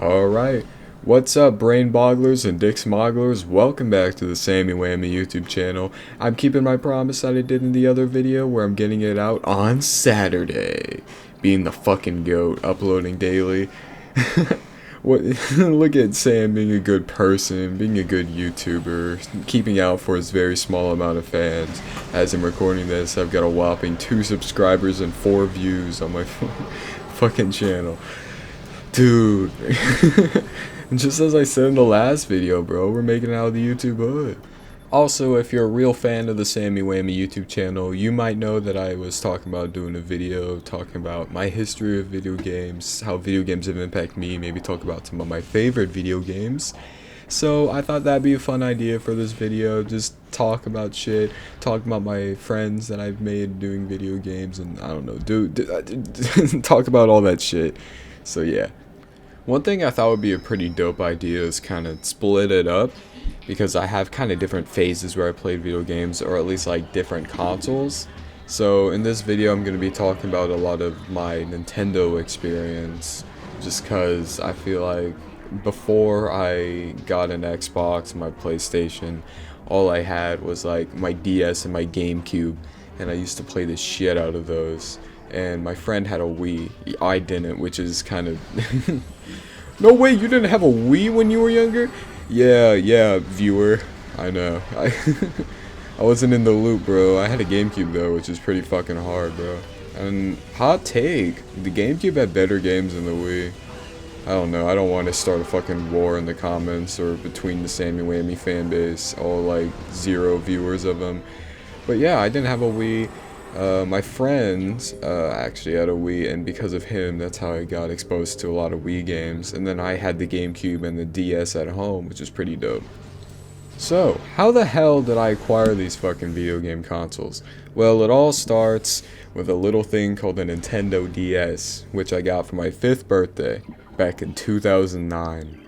Alright, what's up brain bogglers and dick smogglers? Welcome back to the Sammy Whammy YouTube channel. I'm keeping my promise that I did in the other video where I'm getting it out on Saturday. Being the fucking goat, uploading daily. What? Look at Sam being a good person, being a good YouTuber, keeping out for his very small amount of fans. As I'm recording this, I've got a whopping 2 subscribers and 4 views on my fucking channel. Dude, just as I said in the last video, bro, we're making it out of the YouTube hood. Also, if you're a real fan of the Sammy Whammy YouTube channel, you might know that I was talking about doing a video talking about my history of video games, how video games have impacted me, maybe talk about some of my favorite video games. So I thought that'd be a fun idea for this video, just talk about shit, talk about my friends that I've made doing video games, and I don't know, talk about all that shit. So yeah. One thing I thought would be a pretty dope idea is kind of split it up, because I have kind of different phases where I played video games, or at least like different consoles. So in this video I'm going to be talking about a lot of my Nintendo experience, just because I feel like before I got an Xbox and my PlayStation, all I had was like my DS and my GameCube, and I used to play the shit out of those. And my friend had a Wii. I didn't, which is kind of... No way, you didn't have a Wii when you were younger? Yeah, viewer. I know. I wasn't in the loop, bro. I had a GameCube, though, which is pretty fucking hard, bro. And hot take, the GameCube had better games than the Wii. I don't know, I don't want to start a fucking war in the comments or between the Sammy Whammy fan base, all like 0 viewers of them. But yeah, I didn't have a Wii. My friends actually had a Wii, and because of him, that's how I got exposed to a lot of Wii games. And then I had the GameCube and the DS at home, which is pretty dope. So, how the hell did I acquire these fucking video game consoles? Well, it all starts with a little thing called the Nintendo DS, which I got for my 5th birthday back in 2009.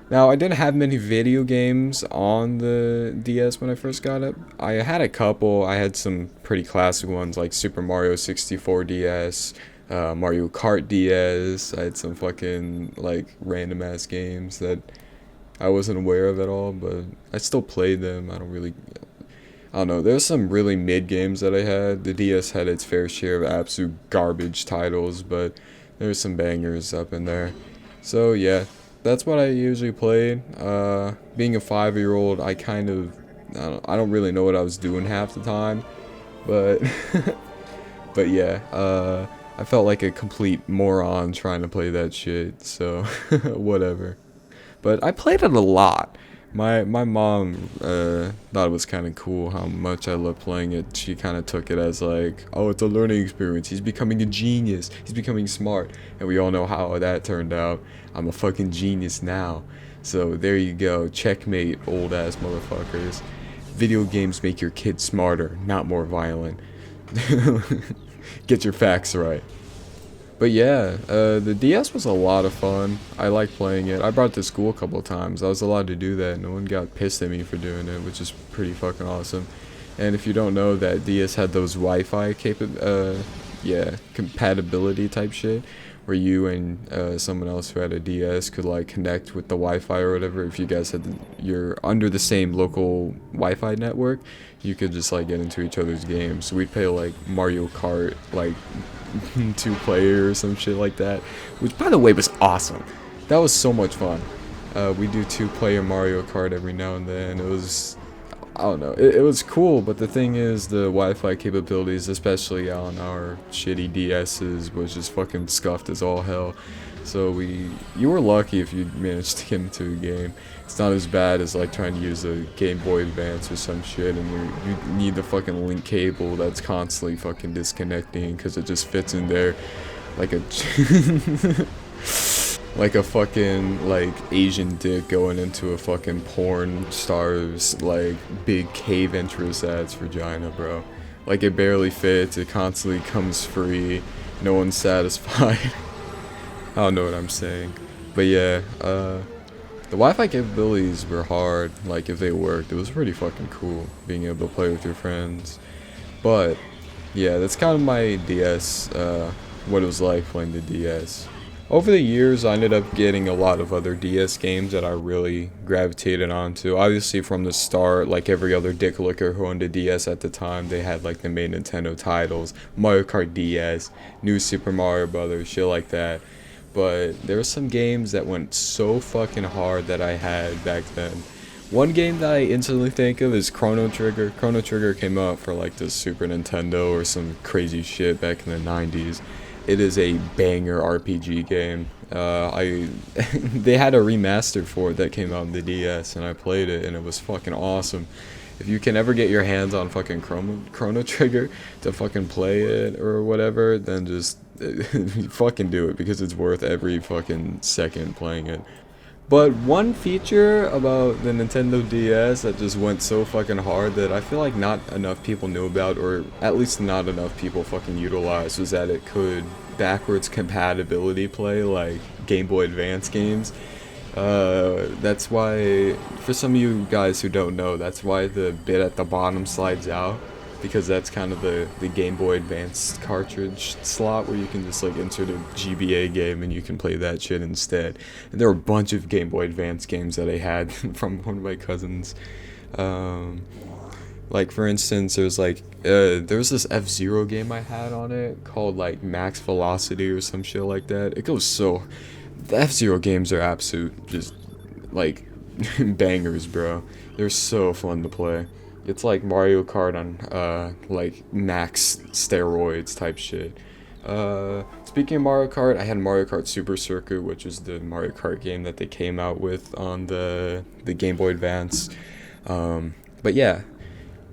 Now, I didn't have many video games on the DS when I first got it. I had a couple. I had some pretty classic ones like Super Mario 64 DS, Mario Kart DS. I had some fucking like random ass games that I wasn't aware of at all, but I still played them. I don't know. There's some really mid games that I had. The DS had its fair share of absolute garbage titles, but there's some bangers up in there. So yeah. That's what I usually played. Being a 5-year-old, I don't really know what I was doing half the time, but but yeah, I felt like a complete moron trying to play that shit, so whatever. But I played it a lot. My mom thought it was kind of cool how much I loved playing it. She kind of took it as like, oh, it's a learning experience. He's becoming a genius. He's becoming smart. And we all know how that turned out. I'm a fucking genius now. So there you go. Checkmate, old ass motherfuckers. Video games make your kids smarter, not more violent. Get your facts right. But yeah, the DS was a lot of fun. I liked playing it. I brought it to school a couple of times. I was allowed to do that. No one got pissed at me for doing it, which is pretty fucking awesome. And if you don't know, that DS had those Wi-Fi compatibility type shit, where you and someone else who had a DS could like connect with the Wi-Fi or whatever. If you guys you're under the same local Wi-Fi network, you could just like get into each other's games. So we'd play like Mario Kart, like 2-player or some shit like that, which by the way was awesome. That was so much fun. We do 2-player Mario Kart every now and then. It was, I don't know, it was cool, but the thing is, the Wi-Fi capabilities, especially on our shitty DS's, was just fucking scuffed as all hell. So you were lucky if you managed to get into a game. It's not as bad as like trying to use a Game Boy Advance or some shit, and you need the fucking link cable that's constantly fucking disconnecting because it just fits in there like a like a fucking like Asian dick going into a fucking porn star's like big cave entrance ads vagina, bro. Like it barely fits. It constantly comes free. No one's satisfied. I don't know what I'm saying, but yeah, the Wi-Fi capabilities were hard. Like if they worked, it was pretty fucking cool being able to play with your friends. But yeah, that's kind of my DS, what it was like playing the DS. Over the years, I ended up getting a lot of other DS games that I really gravitated onto. Obviously, from the start, like every other dick licker who owned a DS at the time, they had like the main Nintendo titles, Mario Kart DS, New Super Mario Brothers, shit like that. But there were some games that went so fucking hard that I had back then. One game that I instantly think of is Chrono Trigger. Chrono Trigger came out for like the Super Nintendo or some crazy shit back in the 90s. It is a banger RPG game. I they had a remaster for it that came out on the DS, and I played it, and it was fucking awesome. If you can ever get your hands on fucking Chrono Trigger to fucking play it or whatever, then just fucking do it, because it's worth every fucking second playing it. But one feature about the Nintendo DS that just went so fucking hard that I feel like not enough people knew about, or at least not enough people fucking utilized, was that it could backwards compatibility play like Game Boy Advance games. That's why, for some of you guys who don't know, that's why the bit at the bottom slides out, because that's kind of the Game Boy Advance cartridge slot where you can just like insert a GBA game and you can play that shit instead. And there were a bunch of Game Boy Advance games that I had from one of my cousins. Like for instance, there was this F-Zero game I had on it called like Max Velocity or some shit like that. It goes so, the F-Zero games are absolute just like bangers, bro. They're so fun to play. It's like Mario Kart on like max steroids type shit. Speaking of Mario Kart, I had Mario Kart Super Circuit, which is the Mario Kart game that they came out with on the Game Boy Advance. But yeah,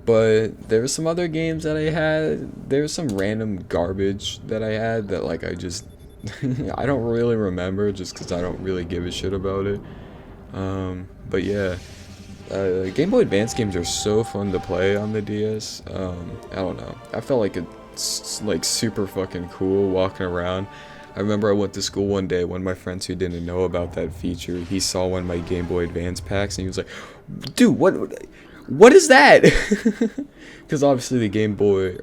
but there were some other games that I had. There was some random garbage that I had that like I just I don't really remember, just because I don't really give a shit about it. But yeah. Game Boy Advance games are so fun to play on the DS. I don't know. I felt like it's like super fucking cool walking around. I remember I went to school one day. One of my friends who didn't know about that feature, he saw one of my Game Boy Advance packs and he was like, "Dude, what is that?" Because obviously the Game Boy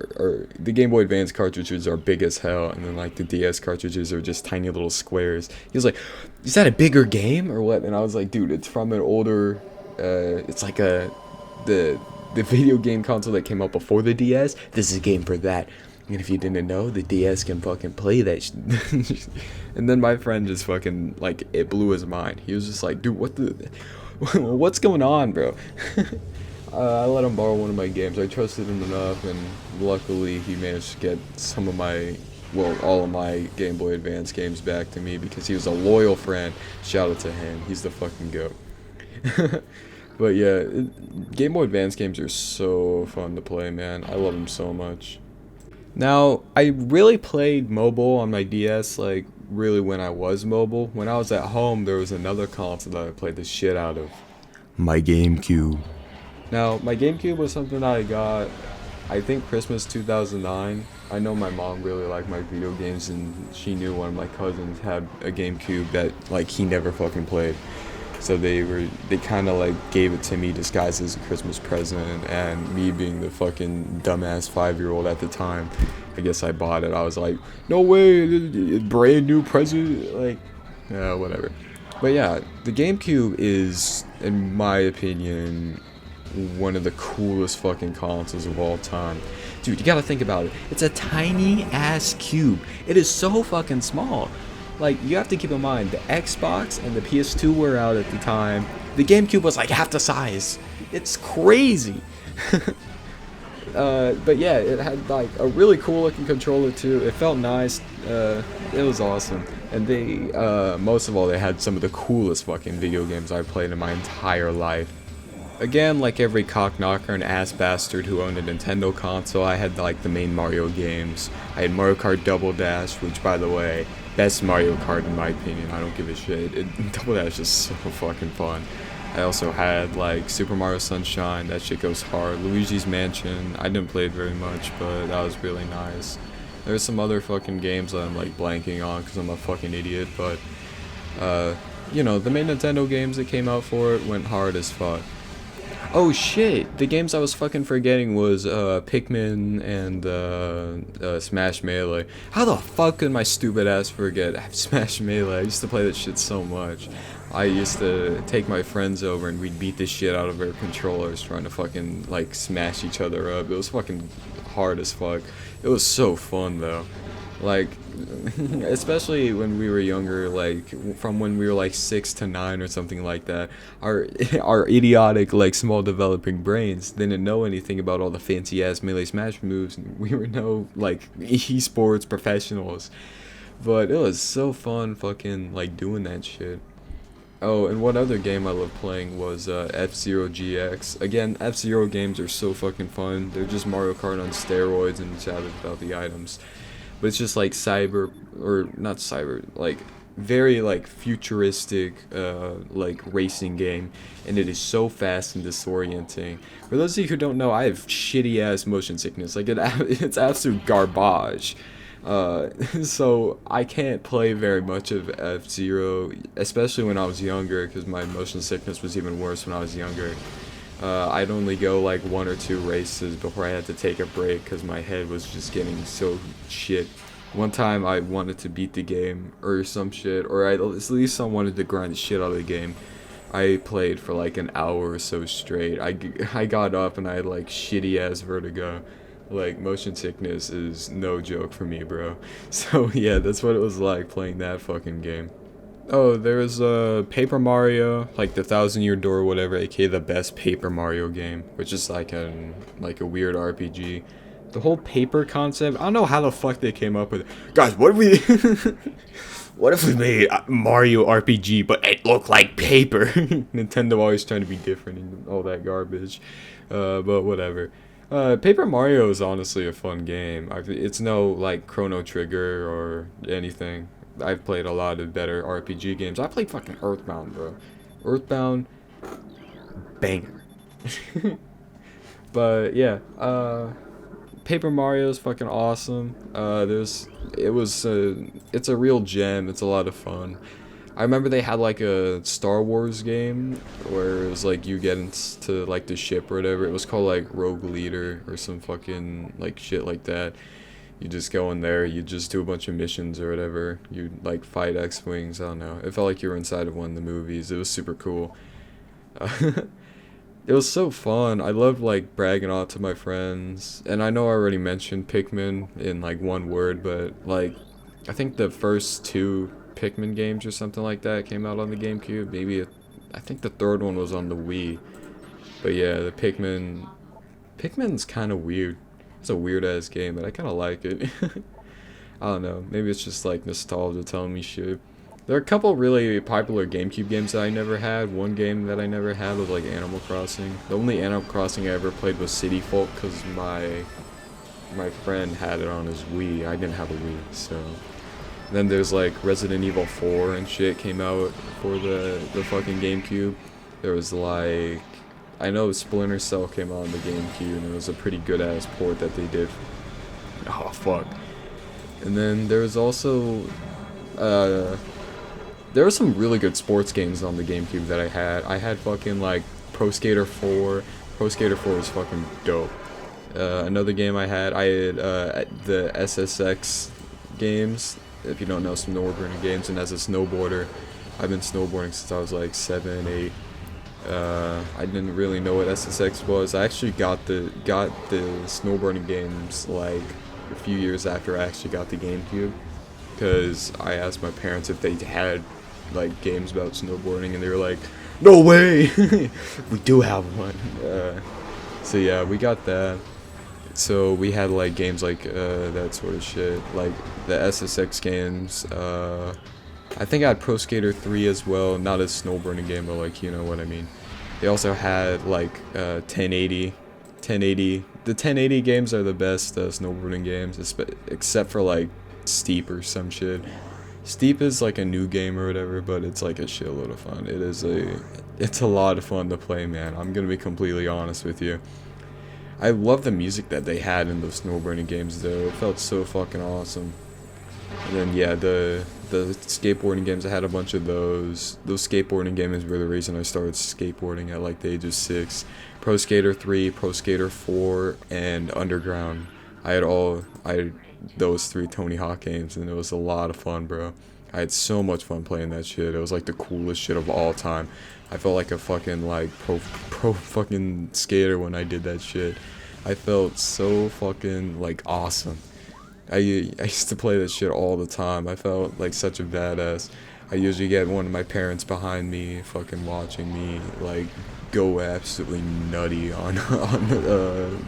Advance cartridges are big as hell, and then like the DS cartridges are just tiny little squares. He was like, "Is that a bigger game or what?" And I was like, "Dude, it's from an older." It's like the video game console that came out before the DS. This is a game for that. And if you didn't know, the DS can fucking play that And then my friend just fucking, like, it blew his mind. He was just like, "Dude, what's going on, bro?" I let him borrow one of my games. I trusted him enough, and luckily he managed to get all of my Game Boy Advance games back to me, because he was a loyal friend. Shout out to him. He's the fucking goat. But yeah, Game Boy Advance games are so fun to play, man. I love them so much. Now, I really played mobile on my DS, like, really when I was mobile. When I was at home, there was another console that I played the shit out of. My GameCube. Now, my GameCube was something that I got, I think, Christmas 2009. I know my mom really liked my video games, and she knew one of my cousins had a GameCube that, like, he never fucking played. So they kind of like gave it to me disguised as a Christmas present, and me being the fucking dumbass 5-year-old at the time, I guess I bought it. I was like, "No way, brand new present," like, yeah, whatever. But yeah, the GameCube is, in my opinion, one of the coolest fucking consoles of all time. Dude, you gotta think about it. It's a tiny ass cube. It is so fucking small. Like, you have to keep in mind, the Xbox and the PS2 were out at the time. The GameCube was like half the size. It's crazy. But yeah, it had like a really cool looking controller too. It felt nice. It was awesome. And most of all, they had some of the coolest fucking video games I've played in my entire life. Again, like every cock knocker and ass bastard who owned a Nintendo console, I had like the main Mario games. I had Mario Kart Double Dash, which, by the way, best Mario Kart in my opinion. I don't give a shit. Double Dash is so fucking fun. I also had like Super Mario Sunshine. That shit goes hard. Luigi's Mansion. I didn't play it very much, but that was really nice. There's some other fucking games that I'm like blanking on because I'm a fucking idiot, but you know, the main Nintendo games that came out for it went hard as fuck. Oh shit! The games I was fucking forgetting was Pikmin and Smash Melee. How the fuck could my stupid ass forget Smash Melee? I used to play that shit so much. I used to take my friends over and we'd beat the shit out of our controllers trying to fucking like smash each other up. It was fucking hard as fuck. It was so fun though. Like, especially when we were younger, like from when we were like 6 to 9 or something like that, our our idiotic like small developing brains didn't know anything about all the fancy ass melee smash moves. And we were no like esports professionals, but it was so fun fucking like doing that shit. Oh, and one other game I love playing was F-Zero GX. Again, F-Zero games are so fucking fun. They're just Mario Kart on steroids and sad about the items. But it's just like cyber, or not cyber, like very like futuristic like racing game, and it is so fast and disorienting. For those of you who don't know, I have shitty ass motion sickness. Like it's absolute garbage. So I can't play very much of F-Zero, especially when I was younger, because my motion sickness was even worse when I was younger. I'd only go like 1 or 2 races before I had to take a break because my head was just getting so shit. One time I wanted to beat the game or some shit, or at least I wanted to grind the shit out of the game. I played for like an hour or so straight. I got up and I had like shitty ass vertigo. Like, motion sickness is no joke for me, bro. So yeah, that's what it was like playing that fucking game. Oh, there was Paper Mario, like the Thousand Year Door or whatever, aka the best Paper Mario game, which is like a weird RPG. The whole paper concept, I don't know how the fuck they came up with it. Guys, what if we what if we made a Mario RPG but it looked like paper? Nintendo always trying to be different and all that garbage. But whatever. Paper Mario is honestly a fun game. It's no like Chrono Trigger or anything. I've played a lot of better RPG games. I played fucking Earthbound, bro. Earthbound, banger. But yeah, Paper Mario is fucking awesome. It's a real gem. It's a lot of fun. I remember they had like a Star Wars game where it was like you get into like the ship or whatever. It was called like Rogue Leader or some fucking like shit like that. You just go in there, you just do a bunch of missions or whatever. You like fight X-Wings, I don't know. It felt like you were inside of one of the movies. It was super cool. It was so fun. I loved like bragging on to my friends. And I know I already mentioned Pikmin in like one word, but like I think the first 2 Pikmin games or something like that came out on the GameCube. I think the third one was on the Wii. But yeah, the Pikmin's kind of weird. It's a weird ass game, but I kind of like it. I don't know. Maybe it's just like nostalgia telling me shit. There are a couple really popular GameCube games that I never had. One game that I never had was like Animal Crossing. The only Animal Crossing I ever played was City Folk because my friend had it on his Wii. I didn't have a Wii, so. Then there's like Resident Evil 4 and shit came out for the fucking GameCube. There was like, I know Splinter Cell came out on the GameCube and it was a pretty good ass port that they did. Oh fuck. And then there was also there were some really good sports games on the GameCube that I had. I had fucking like Pro Skater 4. Pro Skater 4 was fucking dope. Another game I had the SSX games. If you don't know snowboarding games, and as a snowboarder, I've been snowboarding since I was like 7, 8. I didn't really know what SSX was. I actually got the snowboarding games like a few years after I actually got the GameCube, because I asked my parents if they had like games about snowboarding, and they were like, "No way, we do have one." So yeah, we got that. So we had like games like that sort of shit, like the SSX games. I think I had Pro Skater 3 as well, not a snowboarding game, but like, you know what I mean. They also had like 1080. The 1080 games are the best snowboarding games, except for like Steep or some shit. Steep is like a new game or whatever, but it's like a shitload of fun. It's a lot of fun to play, man. I'm gonna be completely honest with you. I love the music that they had in those snowboarding games though. It felt so fucking awesome. And then yeah, the skateboarding games, I had a bunch of those. Those skateboarding games were the reason I started skateboarding at like the age of 6. Pro Skater 3, Pro Skater 4, and Underground. I had those 3 Tony Hawk games, and it was a lot of fun, bro. I had so much fun playing that shit. It was like the coolest shit of all time. I felt like a fucking like pro fucking skater when I did that shit. I felt so fucking like awesome. I used to play that shit all the time. I felt like such a badass. I usually get one of my parents behind me, fucking watching me like go absolutely nutty on the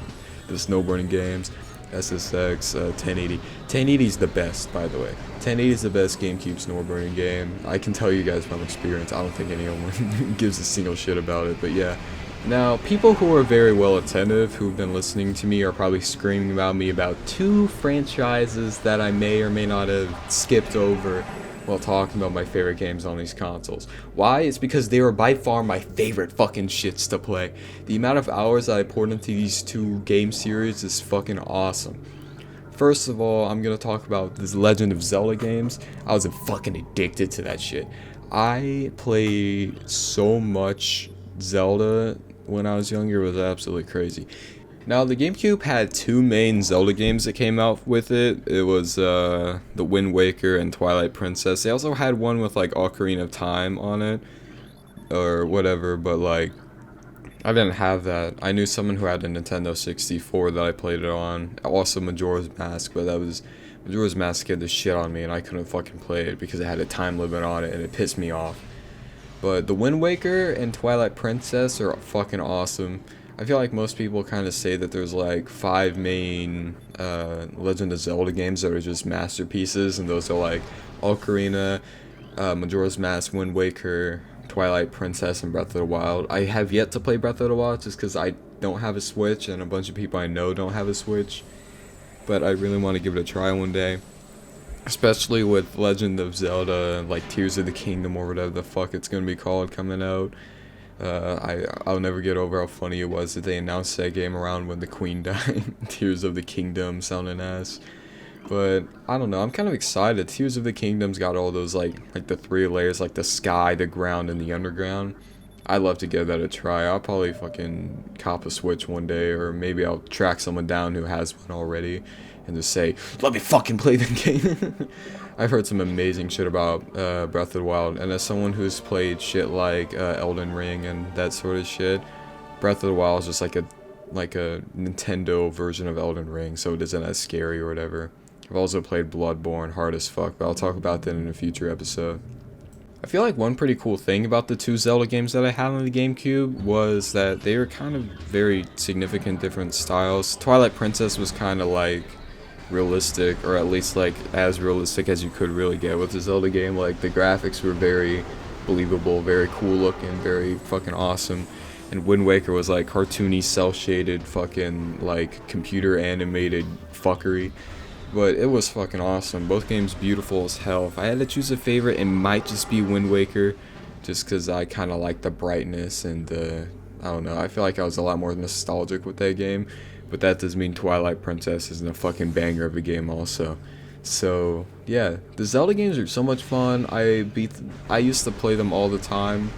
snowboarding games. SSX, 1080. 1080 is the best, by the way. 1080 is the best GameCube snowboarding game. I can tell you guys from experience. I don't think anyone gives a single shit about it, but yeah. Now, people who are very well attentive, who've been listening to me, are probably screaming about me about 2 franchises that I may or may not have skipped over while talking about my favorite games on these consoles. Why? It's because they were by far my favorite fucking shits to play. The amount of hours that I poured into these 2 game series is fucking awesome. First of all, I'm gonna talk about this Legend of Zelda games. I was fucking addicted to that shit. I played so much Zelda when I was younger. It was absolutely crazy. Now, the GameCube had 2 main Zelda games that came out with it. It was the Wind Waker and Twilight Princess. They also had one with like Ocarina of Time on it or whatever, but like I didn't have that. I knew someone who had a Nintendo 64 that I played it on. Also Majora's Mask, but Majora's Mask scared the shit on me and I couldn't fucking play it because it had a time limit on it and it pissed me off. But the Wind Waker and Twilight Princess are fucking awesome. I feel like most people kind of say that there's like 5 main Legend of Zelda games that are just masterpieces, and those are like Ocarina, Majora's Mask, Wind Waker, Twilight Princess, and Breath of the Wild. I have yet to play Breath of the Wild just because I don't have a Switch, and a bunch of people I know don't have a Switch. But I really want to give it a try one day. Especially with Legend of Zelda, like Tears of the Kingdom or whatever the fuck it's gonna be called coming out. I'll never get over how funny it was that they announced that game around when the Queen died. Tears of the Kingdom sounding ass. But I don't know, I'm kind of excited. Tears of the Kingdom's got all those like the 3 layers, like the sky, the ground, and the underground. I'd love to give that a try. I'll probably fucking cop a Switch one day, or maybe I'll track someone down who has one already and just say, let me fucking play the game. I've heard some amazing shit about Breath of the Wild, and as someone who's played shit like Elden Ring and that sort of shit, Breath of the Wild is just like a Nintendo version of Elden Ring, so it isn't as scary or whatever. I've also played Bloodborne, hard as fuck, but I'll talk about that in a future episode. I feel like one pretty cool thing about the 2 Zelda games that I had on the GameCube was that they were kind of very significant different styles. Twilight Princess was kind of like realistic, or at least like as realistic as you could really get with a Zelda game. Like the graphics were very believable, very cool looking, very fucking awesome. And Wind Waker was like cartoony, cel-shaded, fucking like computer animated fuckery. But it was fucking awesome. Both games beautiful as hell. If I had to choose a favorite, it might just be Wind Waker, just because I kind of like the brightness and I don't know, I feel like I was a lot more nostalgic with that game. But that does mean Twilight Princess isn't a fucking banger of a game also. So yeah, the Zelda games are so much fun. I used to play them all the time.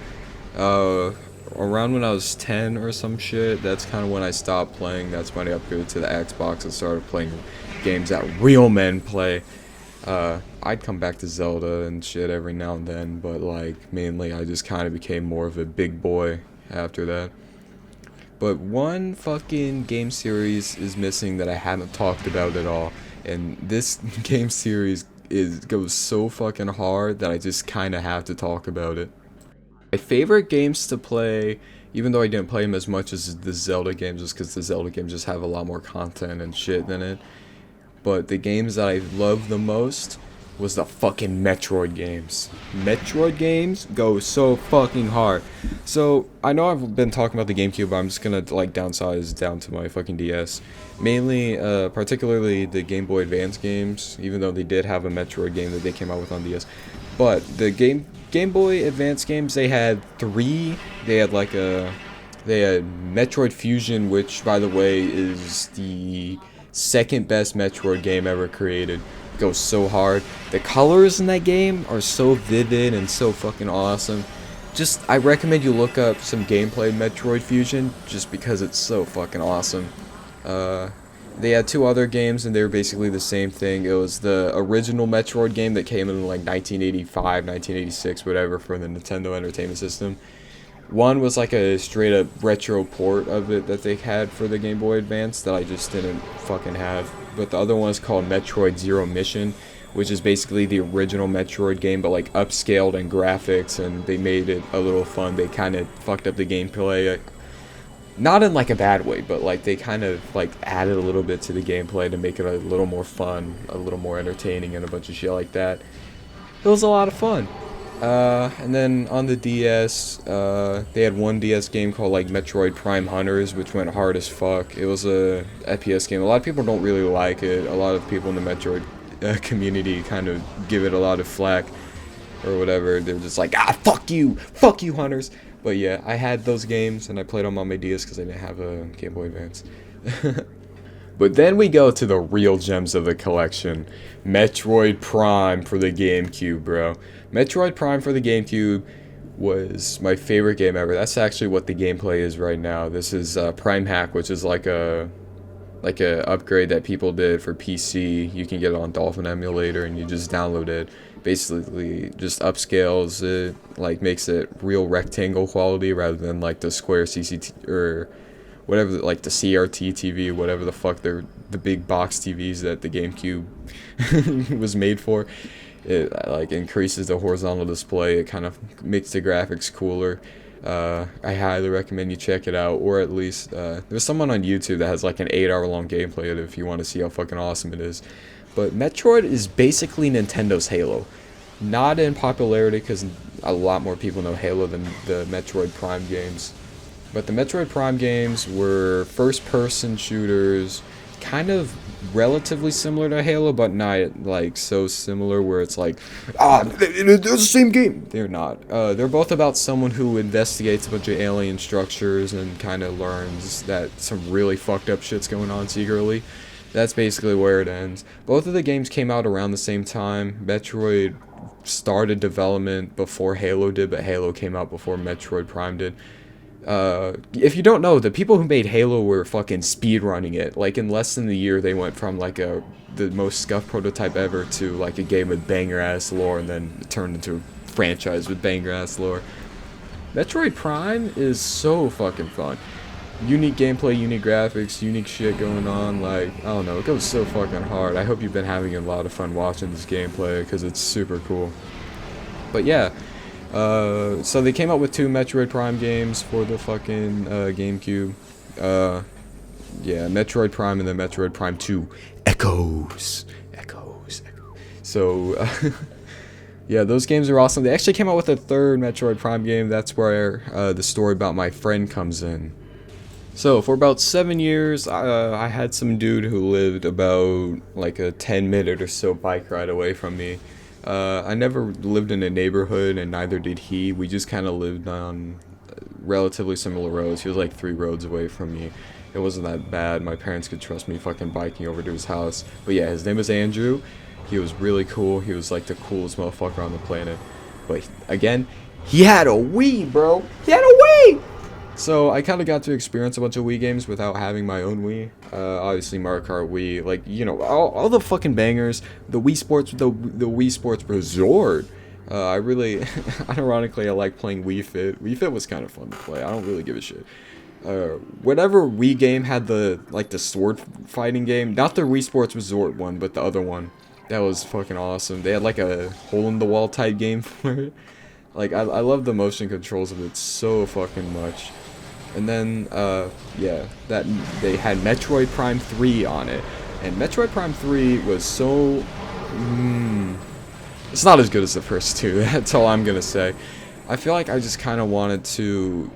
Around when I was 10 or some shit, that's kind of when I stopped playing. That's when I upgraded to the Xbox and started playing games that real men play. I'd come back to Zelda and shit every now and then, but like mainly I just kind of became more of a big boy after that. But one fucking game series is missing that I haven't talked about at all, and this game series goes so fucking hard that I just kind of have to talk about it. My favorite games to play, even though I didn't play them as much as the Zelda games, just because the Zelda games just have a lot more content and shit in it. But the games that I love the most was the fucking Metroid games. Metroid games go so fucking hard. So, I know I've been talking about the GameCube, but I'm just gonna like downsize down to my fucking DS. Mainly, particularly the Game Boy Advance games, even though they did have a Metroid game that they came out with on DS. But the Game Boy Advance games, they had 3. They had Metroid Fusion, which by the way is the second best Metroid game ever created. goes so hard. The colors in that game are so vivid and so fucking awesome. Just, I recommend you look up some gameplay Metroid Fusion, just because it's so fucking awesome. They had two other games, and they were basically the same thing. It was the original Metroid game that came in like 1985, 1986, whatever, for the Nintendo Entertainment System. One was like a straight up retro port of it that they had for the Game Boy Advance that I just didn't fucking have. But the other one is called Metroid Zero Mission, which is basically the original Metroid game, but like upscaled in graphics, and they made it a little fun. They kind of fucked up the gameplay, not in like a bad way, but like they kind of like added a little bit to the gameplay to make it a little more fun, a little more entertaining, and a bunch of shit like that. It was a lot of fun. And then on the DS, they had one DS game called like Metroid Prime Hunters, which went hard as fuck. It was a FPS game. A lot of people don't really like it. A lot of people in the Metroid community kind of give it a lot of flack or whatever. They're just like, fuck you, Hunters. But yeah, I had those games and I played them on my DS because I didn't have a Game Boy Advance. But then we go to the real gems of the collection. Metroid Prime for the GameCube, bro. Metroid Prime for the GameCube was my favorite game ever. That's actually what the gameplay is right now. This is primehack, which is like a upgrade that people did for PC. You can get it on Dolphin Emulator and you just download it. Basically just upscales it, like makes it real rectangle quality rather than like the square CCT or whatever, like the CRT TV, whatever the fuck they're, the big box TVs that the GameCube was made for. It like increases the horizontal display. It kind of makes the graphics cooler. I highly recommend you check it out, or at least there's someone on YouTube that has like an 8-hour long gameplay of it if you want to see how fucking awesome it is. But Metroid is basically Nintendo's Halo. Not in popularity, because a lot more people know Halo than the Metroid Prime games. But the Metroid Prime games were first-person shooters, kind of relatively similar to Halo, but not like so similar where it's like, they're the same game. They're not. They're both about someone who investigates a bunch of alien structures and kind of learns that some really fucked up shit's going on secretly. That's basically where it ends. Both of the games came out around the same time. Metroid started development before Halo did, but Halo came out before Metroid Prime did. If you don't know, the people who made Halo were fucking speedrunning it. Like, in less than a year, they went from, like, the most scuffed prototype ever to, like, a game with banger-ass lore, and then it turned into a franchise with banger-ass lore. Metroid Prime is so fucking fun. Unique gameplay, unique graphics, unique shit going on. Like, I don't know, it goes so fucking hard. I hope you've been having a lot of fun watching this gameplay, because it's super cool. But yeah. So they came out with 2 Metroid Prime games for the fucking GameCube. Yeah, Metroid Prime and then Metroid Prime 2 Echoes. So, yeah, those games are awesome. They actually came out with a 3rd Metroid Prime game. That's where the story about my friend comes in. So, for about 7 years, I had some dude who lived about like a 10-minute or so bike ride away from me. I never lived in a neighborhood, and neither did he. We just kind of lived on relatively similar roads. He was like 3 roads away from me. It wasn't that bad. My parents could trust me fucking biking over to his house. But yeah, his name is Andrew. He was really cool. He was like the coolest motherfucker on the planet. But again, he had a Wii, bro. He had a Wii! So I kind of got to experience a bunch of Wii games without having my own Wii. Obviously Mario Kart Wii, like, you know, all the fucking bangers. The Wii Sports, the Wii Sports Resort. I really, ironically, I like playing Wii Fit. Wii Fit was kind of fun to play. I don't really give a shit. Whatever Wii game had the sword fighting game, not the Wii Sports Resort one, but the other one. That was fucking awesome. They had like a hole in the wall type game for it. Like, I love the motion controls of it so fucking much. And then, yeah, that they had Metroid Prime 3 on it. And Metroid Prime 3 was so... it's not as good as the first 2, that's all I'm gonna say. I feel like I just kind of wanted to...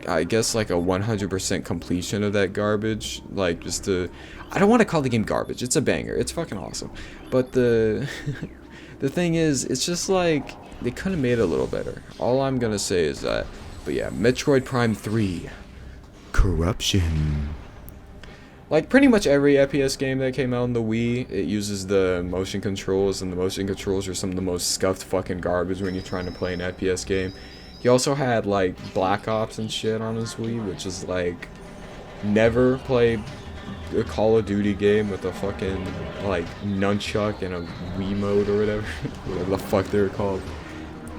I guess, like, a 100% completion of that garbage. Like, just to... I don't want to call the game garbage, it's a banger, it's fucking awesome. But the... the thing is, it's just like... They could have made it a little better. All I'm gonna say is that. But yeah, Metroid Prime 3. Corruption. Like pretty much every FPS game that came out on the Wii, it uses the motion controls, and the motion controls are some of the most scuffed fucking garbage when you're trying to play an FPS game. He also had like Black Ops and shit on his Wii, which is like never play a Call of Duty game with a fucking like nunchuck and a Wii mode or whatever, whatever the fuck they're called.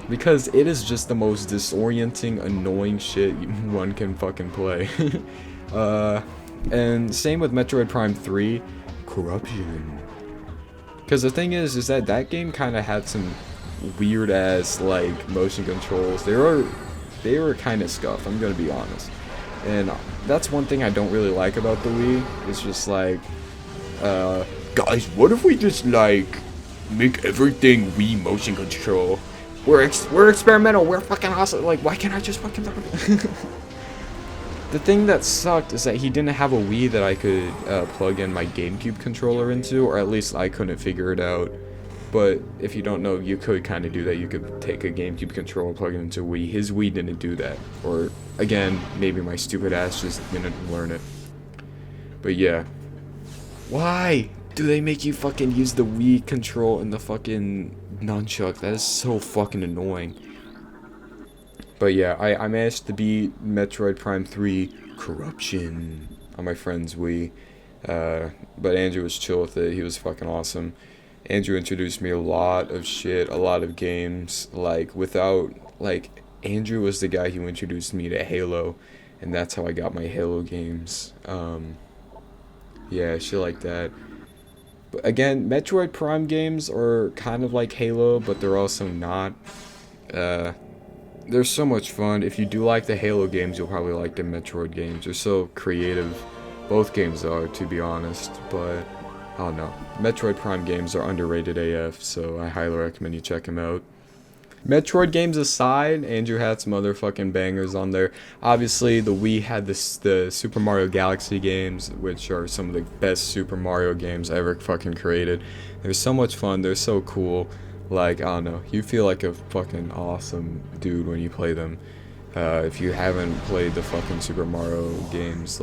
Because it is just the most disorienting, annoying shit one can fucking play. And same with Metroid Prime 3, Corruption. Because the thing is that that game kind of had some weird ass like motion controls. They were kind of scuffed, I'm gonna be honest. And that's one thing I don't really like about the Wii. It's just like, guys, what if we just like make everything Wii motion control? We're experimental. We're fucking awesome. Like, why can't I just fucking? The thing that sucked is that he didn't have a Wii that I could plug in my GameCube controller into, or at least I couldn't figure it out. But if you don't know, you could kind of do that. You could take a GameCube controller, plug it into Wii. His Wii didn't do that. Or, again, maybe my stupid ass just didn't learn it. But yeah. Why do they make you fucking use the Wii control and the fucking nunchuck? That is so fucking annoying. But yeah, I managed to beat Metroid Prime 3 Corruption on my friend's Wii. But Andrew was chill with it. He was fucking awesome. Andrew introduced me a lot of shit, a lot of games. Like, Andrew was the guy who introduced me to Halo, and that's how I got my Halo games. Yeah, shit like that. But again, Metroid Prime games are kind of like Halo, but they're also not. They're so much fun. If you do like the Halo games, you'll probably like the Metroid games. They're so creative. Both games are, to be honest, but I don't know. Metroid Prime games are underrated AF, so I highly recommend you check them out. Metroid games aside, Andrew had some other fucking bangers on there. Obviously, the Wii had the Super Mario Galaxy games, which are some of the best Super Mario games ever fucking created. They're so much fun. They're so cool. Like, I don't know. You feel like a fucking awesome dude when you play them. If you haven't played the fucking Super Mario games,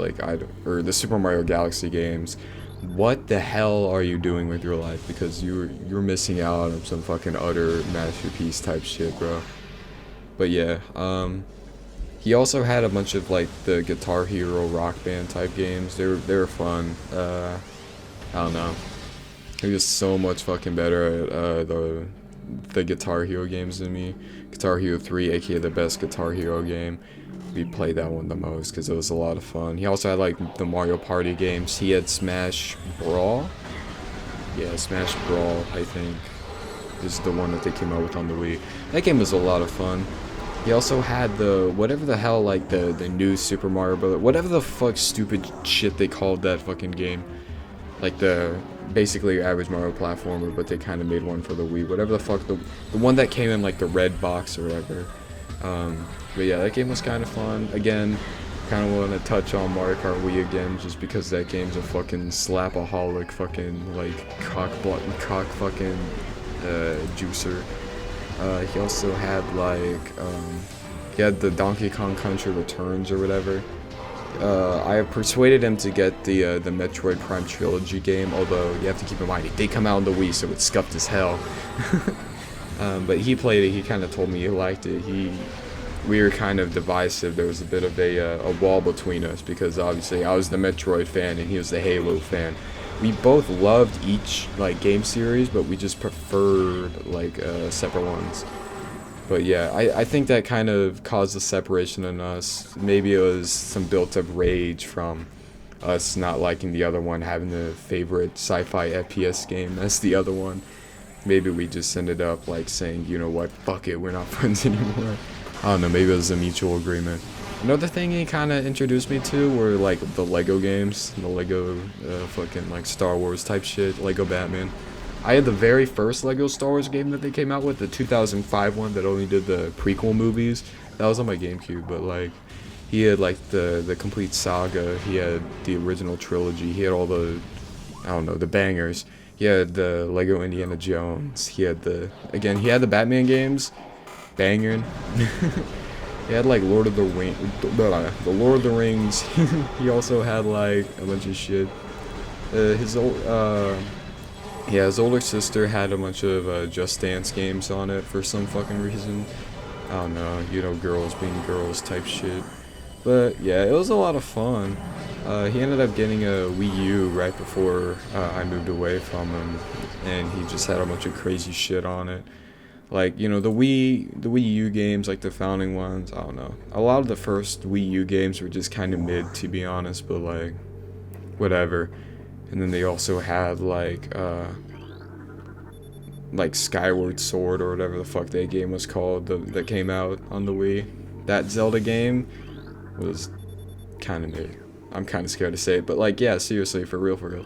or the Super Mario Galaxy games, what the hell are you doing with your life? Because you're missing out on some fucking utter masterpiece type shit, bro. But yeah, he also had a bunch of like the Guitar Hero Rock Band type games. They were fun. I don't know. He was so much fucking better at the Guitar Hero games than me. Guitar Hero 3, aka the best Guitar Hero game. We played that one the most because it was a lot of fun. He also had like the Mario Party games. He had Smash Brawl. Yeah, Smash Brawl, I think, is the one that they came out with on the Wii. That game was a lot of fun. He also had the whatever the hell, like the new Super Mario Bros. Whatever the fuck stupid shit they called that fucking game. Like the basically your average Mario platformer, but they kind of made one for the Wii. Whatever the fuck, the one that came in like the red box or whatever. But yeah, that game was kind of fun. Again, kind of want to touch on Mario Kart Wii again, just because that game's a fucking slapaholic, fucking like cock fucking juicer. He also had like he had the Donkey Kong Country Returns or whatever. I have persuaded him to get the Metroid Prime Trilogy game, although you have to keep in mind it did come out on the Wii, so it's scuffed as hell. But he played it. He kind of told me he liked it. We were kind of divisive. There was a bit of a wall between us because obviously I was the Metroid fan and he was the Halo fan. We both loved each like game series, but we just preferred like separate ones. But yeah, I think that kind of caused a separation in us. Maybe it was some built-up rage from us not liking the other one, having the favorite sci-fi FPS game as the other one. Maybe we just ended up like saying, you know what, fuck it, we're not friends anymore. I don't know, maybe it was a mutual agreement. Another thing he kind of introduced me to were like the Lego games, the Lego fucking like Star Wars type shit, Lego Batman. I had the very first Lego Star Wars game that they came out with, the 2005 one that only did the prequel movies. That was on my GameCube, but like he had like the complete saga. He had the original trilogy. He had all the, I don't know, the bangers. He had the Lego Indiana Jones. He had the Batman games, banging. He had like the Lord of the Rings. He also had like a bunch of shit. His older sister had a bunch of Just Dance games on it for some fucking reason. I don't know, you know, girls being girls type shit. But yeah, it was a lot of fun. He ended up getting a Wii U right before I moved away from him, and he just had a bunch of crazy shit on it. Like, you know, the Wii U games, like the founding ones, I don't know. A lot of the first Wii U games were just kind of mid, to be honest, but like, whatever. And then they also had like Skyward Sword or whatever the fuck that game was called that came out on the Wii. That Zelda game was kind of mid. I'm kind of scared to say it, but like, yeah, seriously, for real,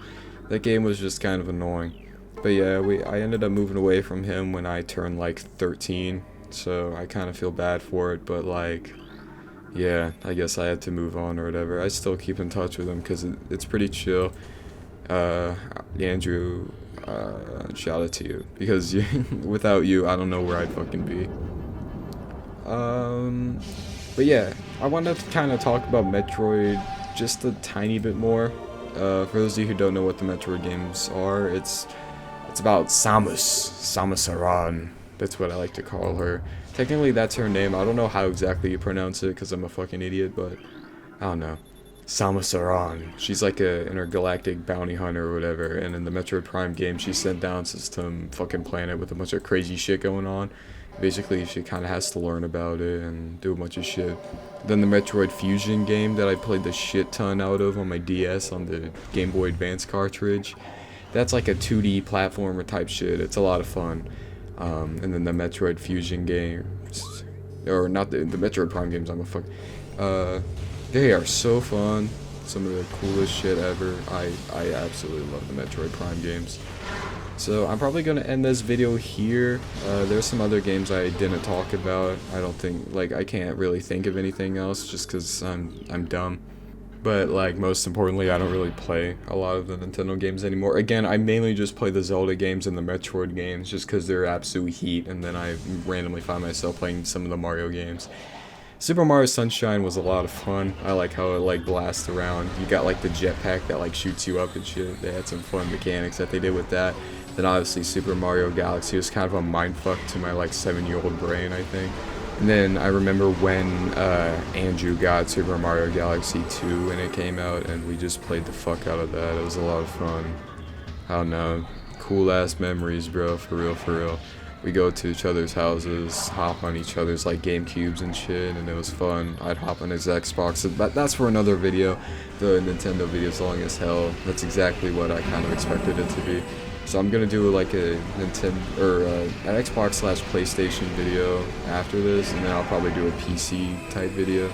that game was just kind of annoying. But yeah, I ended up moving away from him when I turned like 13, so I kind of feel bad for it, but like, yeah, I guess I had to move on or whatever. I still keep in touch with him because it's pretty chill. Andrew, shout out to you, because without you, I don't know where I'd fucking be. But yeah, I wanted to kind of talk about Metroid just a tiny bit more. For those of you who don't know what the Metroid games are, it's about Samus Aran. That's what I like to call her. Technically, that's her name. I don't know how exactly you pronounce it because I'm a fucking idiot, but I don't know. Samus Aran. She's like a intergalactic bounty hunter or whatever, and in the Metroid Prime game, she's sent down to some fucking planet with a bunch of crazy shit going on. Basically, she kind of has to learn about it and do a bunch of shit. Then the Metroid Fusion game that I played the shit ton out of on my DS on the Game Boy Advance cartridge. That's like a 2D platformer type shit. It's a lot of fun. And then the Metroid Fusion games, or not the Metroid Prime games. They are so fun. Some of the coolest shit ever. I absolutely love the Metroid Prime games. So I'm probably gonna end this video here. There's some other games I didn't talk about. I don't think, like, I can't really think of anything else just because I'm dumb. But like, most importantly, I don't really play a lot of the Nintendo games anymore. Again, I mainly just play the Zelda games and the Metroid games just because they're absolute heat, and then I randomly find myself playing some of the Mario games. Super Mario Sunshine was a lot of fun. I like how it like blasts around. You got like the jetpack that like shoots you up and shit. They had some fun mechanics that they did with that. Then obviously Super Mario Galaxy was kind of a mindfuck to my like 7-year-old brain, I think. And then I remember when Andrew got Super Mario Galaxy 2 when it came out, and we just played the fuck out of that. It was a lot of fun. I don't know. Cool ass memories, bro. For real, for real. We go to each other's houses, hop on each other's like GameCubes and shit, and it was fun. I'd hop on his Xbox, but that's for another video. The Nintendo video's long as hell. That's exactly what I kind of expected it to be. So I'm gonna do like a Nintendo or an Xbox/PlayStation video after this, and then I'll probably do a PC type video.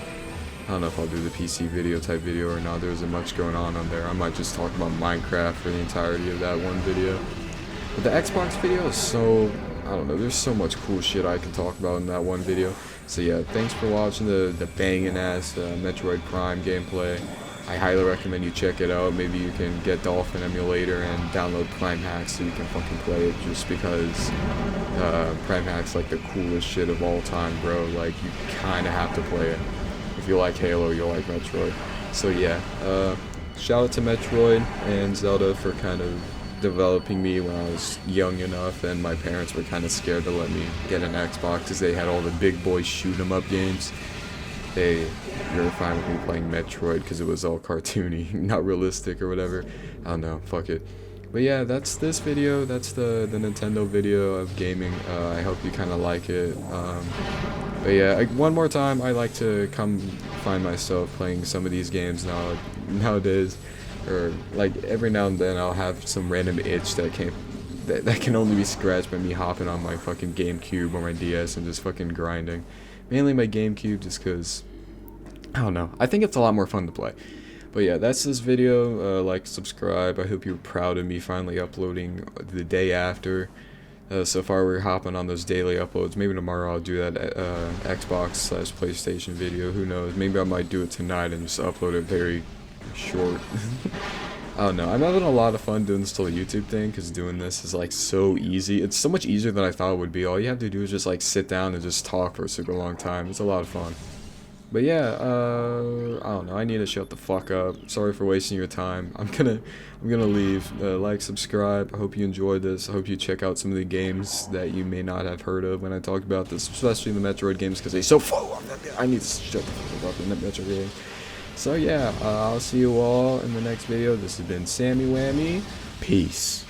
I don't know if I'll do the PC video type video or not. There isn't much going on there. I might just talk about Minecraft for the entirety of that one video. But the Xbox video is so, I don't know, there's so much cool shit I can talk about in that one video. So yeah, thanks for watching the banging ass Metroid Prime gameplay. I highly recommend you check it out. Maybe you can get Dolphin Emulator and download primehack so you can fucking play it, just because primehack's like the coolest shit of all time, bro. Like, you kinda have to play it. If you like Halo, you'll like Metroid. So yeah, shout out to Metroid and Zelda for kind of developing me when I was young enough, and my parents were kind of scared to let me get an Xbox because they had all the big boy shoot 'em up games. They were fine with me playing Metroid because it was all cartoony, not realistic or whatever. I don't know, fuck it. But yeah, that's this video. That's the Nintendo video of gaming. I hope you kind of like it. But yeah, one more time, I like to come find myself playing some of these games nowadays. Or like every now and then I'll have some random itch that can only be scratched by me hopping on my fucking GameCube or my DS and just fucking grinding. Mainly my GameCube, just because, I don't know, I think it's a lot more fun to play. But yeah, that's this video. Like, subscribe. I hope you're proud of me finally uploading the day after. So far we're hopping on those daily uploads. Maybe tomorrow I'll do that Xbox/PlayStation video. Who knows? Maybe I might do it tonight and just upload it very short. I don't know. I'm having a lot of fun doing this whole YouTube thing, because doing this is like so easy. It's so much easier than I thought it would be. All you have to do is just like sit down and just talk for a super long time. It's a lot of fun. But yeah, I don't know. I need to shut the fuck up. Sorry for wasting your time. I'm gonna leave. Like, subscribe. I hope you enjoyed this. I hope you check out some of the games that you may not have heard of when I talked about this, especially the Metroid games, because they so full. I need to shut the fuck up in that Metroid game. So yeah, I'll see you all in the next video. This has been Sammy Whammy. Peace.